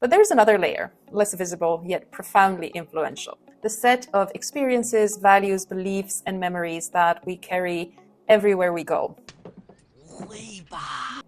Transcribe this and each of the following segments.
But there's another layer, less visible yet profoundly influential. The set of experiences, values, beliefs, and memories that we carry everywhere we go.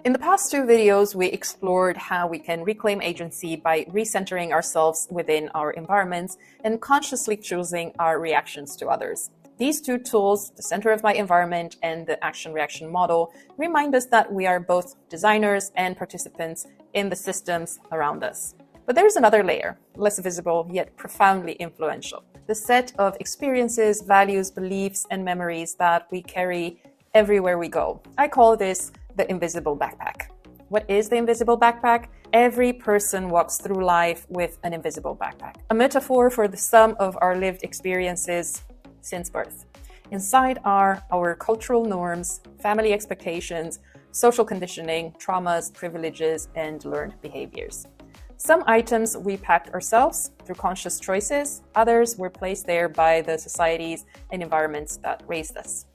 In the past two videos, we explored how we can reclaim agency by recentering ourselves within our environments and consciously choosing our reactions to others. These two tools, the center of my environment and the action-reaction model, remind us that we are both designers and participants in the systems around us. But there's another layer, less visible yet profoundly influential. The set of experiences, values, beliefs, and memories that we carry everywhere we go. I call this the invisible backpack. What is the invisible backpack? Every person walks through life with an invisible backpack, a metaphor for the sum of our lived experiences since birth. Inside are our cultural norms, family expectations, social conditioning, traumas, privileges, and learned behaviors. Some items we packed ourselves through conscious choices, others were placed there by the societies and environments that raised us.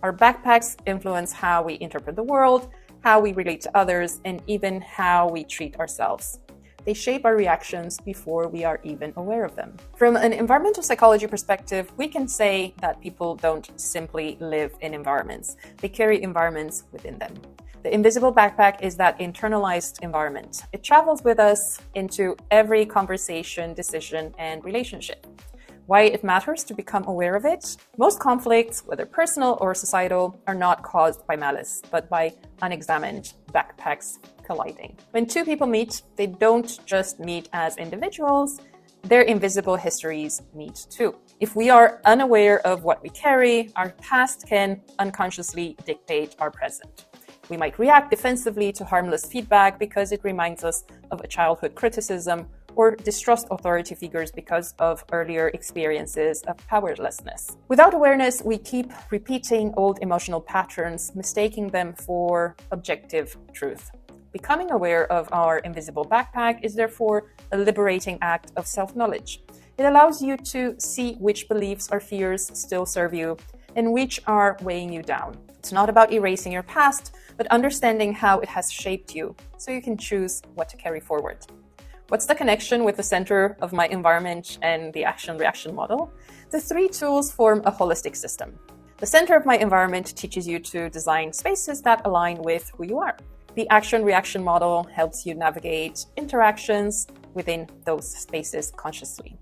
Our backpacks influence how we interpret the world, how we relate to others, and even how we treat ourselves. They shape our reactions before we are even aware of them. From an environmental psychology perspective, we can say that people don't simply live in environments. They carry environments within them. The invisible backpack is that internalized environment. It travels with us into every conversation, decision, and relationship. Why it matters to become aware of it? Most conflicts, whether personal or societal, are not caused by malice, but by unexamined backpacks colliding. When two people meet, they don't just meet as individuals, their invisible histories meet too. If we are unaware of what we carry, our past can unconsciously dictate our present. We might react defensively to harmless feedback because it reminds us of a childhood criticism, or distrust authority figures because of earlier experiences of powerlessness. Without awareness, we keep repeating old emotional patterns, mistaking them for objective truth. Becoming aware of our invisible backpack is therefore a liberating act of self-knowledge. It allows you to see which beliefs or fears still serve you and which are weighing you down. It's not about erasing your past, but understanding how it has shaped you so you can choose what to carry forward. What's the connection with the center of my environment and the action-reaction model? The three tools form a holistic system. The center of my environment teaches you to design spaces that align with who you are. The action-reaction model helps you navigate interactions within those spaces consciously.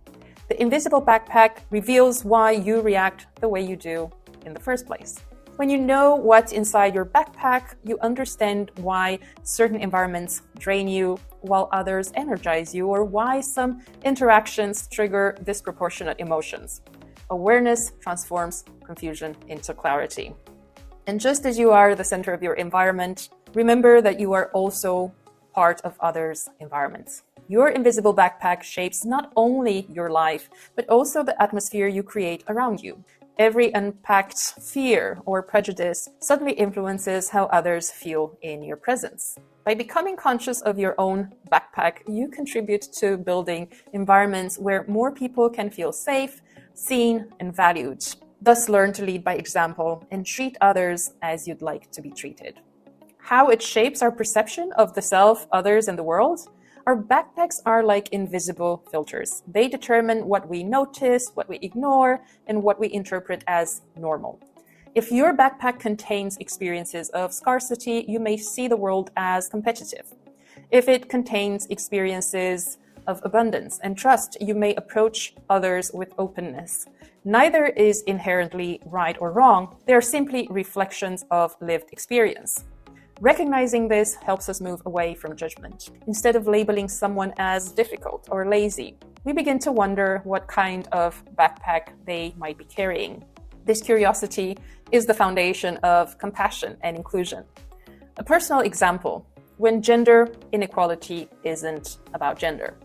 The invisible backpack reveals why you react the way you do in the first place. When you know what's inside your backpack, you understand why certain environments drain you while others energize you, or why some interactions trigger disproportionate emotions. Awareness transforms confusion into clarity. And just as you are the center of your environment, remember that you are also part of others' environments. Your invisible backpack shapes not only your life, but also the atmosphere you create around you. Every unpacked fear or prejudice suddenly influences how others feel in your presence. By becoming conscious of your own backpack, you contribute to building environments where more people can feel safe, seen, and valued. Thus, learn to lead by example and treat others as you'd like to be treated. How it shapes our perception of the self, others, and the world? Our backpacks are like invisible filters. They determine what we notice, what we ignore, and what we interpret as normal. If your backpack contains experiences of scarcity, you may see the world as competitive. If it contains experiences of abundance and trust, you may approach others with openness. Neither is inherently right or wrong. They are simply reflections of lived experience. Recognizing this helps us move away from judgment. Instead of labeling someone as difficult or lazy, we begin to wonder what kind of backpack they might be carrying. This curiosity is the foundation of compassion and inclusion. A personal example, when gender inequality isn't about gender.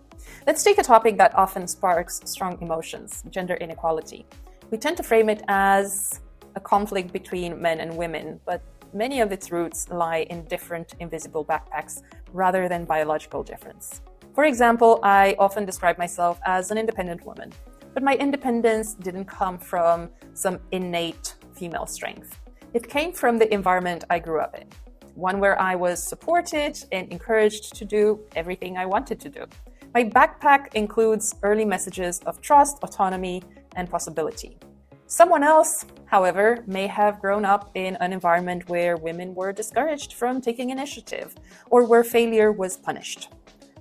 Let's take a topic that often sparks strong emotions, gender inequality. We tend to frame it as a conflict between men and women, but many of its roots lie in different invisible backpacks rather than biological difference. For example, I often describe myself as an independent woman, but my independence didn't come from some innate female strength. It came from the environment I grew up in, one where I was supported and encouraged to do everything I wanted to do. My backpack includes early messages of trust, autonomy, and possibility. Someone else, however, may have grown up in an environment where women were discouraged from taking initiative or where failure was punished.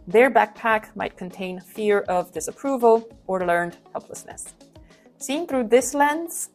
Their backpack might contain fear of disapproval or learned helplessness. Seen through this lens,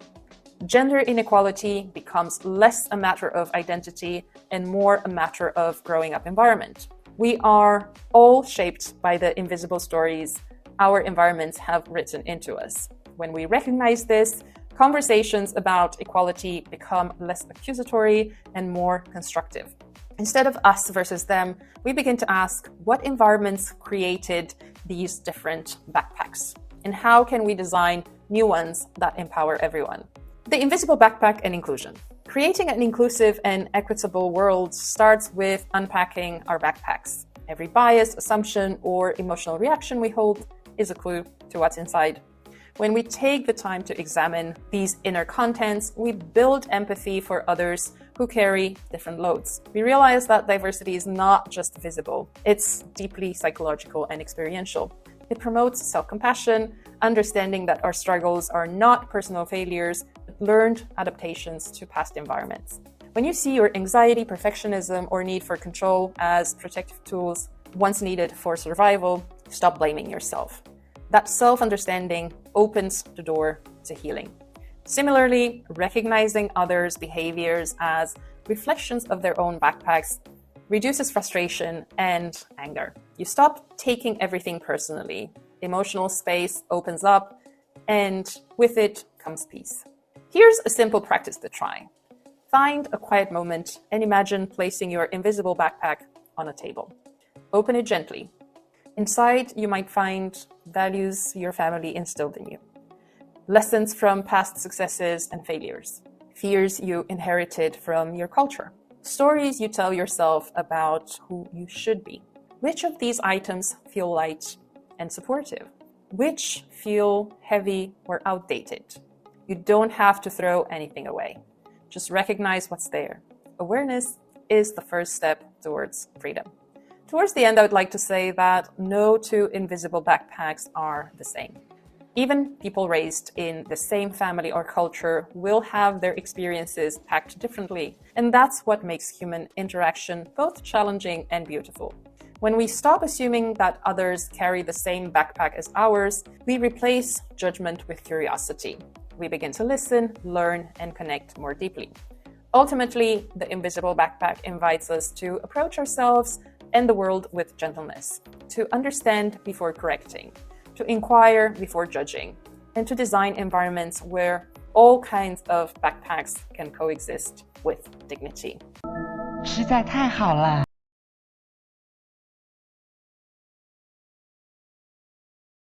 gender inequality becomes less a matter of identity and more a matter of growing up environment. We are all shaped by the invisible stories our environments have written into us. When we recognize this, conversations about equality become less accusatory and more constructive. Instead of us versus them, we begin to ask what environments created these different backpacks, and how can we design new ones that empower everyone. The invisible backpack and inclusion. Creating an inclusive and equitable world starts with unpacking our backpacks. Every bias, assumption, or emotional reaction we hold is a clue to what's inside. When we take the time to examine these inner contents, we build empathy for others who carry different loads. We realize that diversity is not just visible, it's deeply psychological and experiential. It promotes self-compassion, understanding that our struggles are not personal failures, but learned adaptations to past environments. When you see your anxiety, perfectionism, or need for control as protective tools once needed for survival, stop blaming yourself. That self-understanding opens the door to healing. Similarly, recognizing others' behaviors as reflections of their own backpacks reduces frustration and anger. You stop taking everything personally. Emotional space opens up, and with it comes peace. Here's a simple practice to try. Find a quiet moment and imagine placing your invisible backpack on a table. Open it gently. Inside, you might find values your family instilled in you, lessons from past successes and failures, fears you inherited from your culture, stories you tell yourself about who you should be. Which of these items feel light and supportive? Which feel heavy or outdated? You don't have to throw anything away. Just recognize what's there. Awareness is the first step towards freedom. Towards the end, I would like to say that no two invisible backpacks are the same. Even people raised in the same family or culture will have their experiences packed differently, and that's what makes human interaction both challenging and beautiful. When we stop assuming that others carry the same backpack as ours, we replace judgment with curiosity. We begin to listen, learn, and connect more deeply. Ultimately, the invisible backpack invites us to approach ourselves and the world with gentleness, to understand before correcting, to inquire before judging, and to design environments where all kinds of backpacks can coexist with dignity. 实在太好了。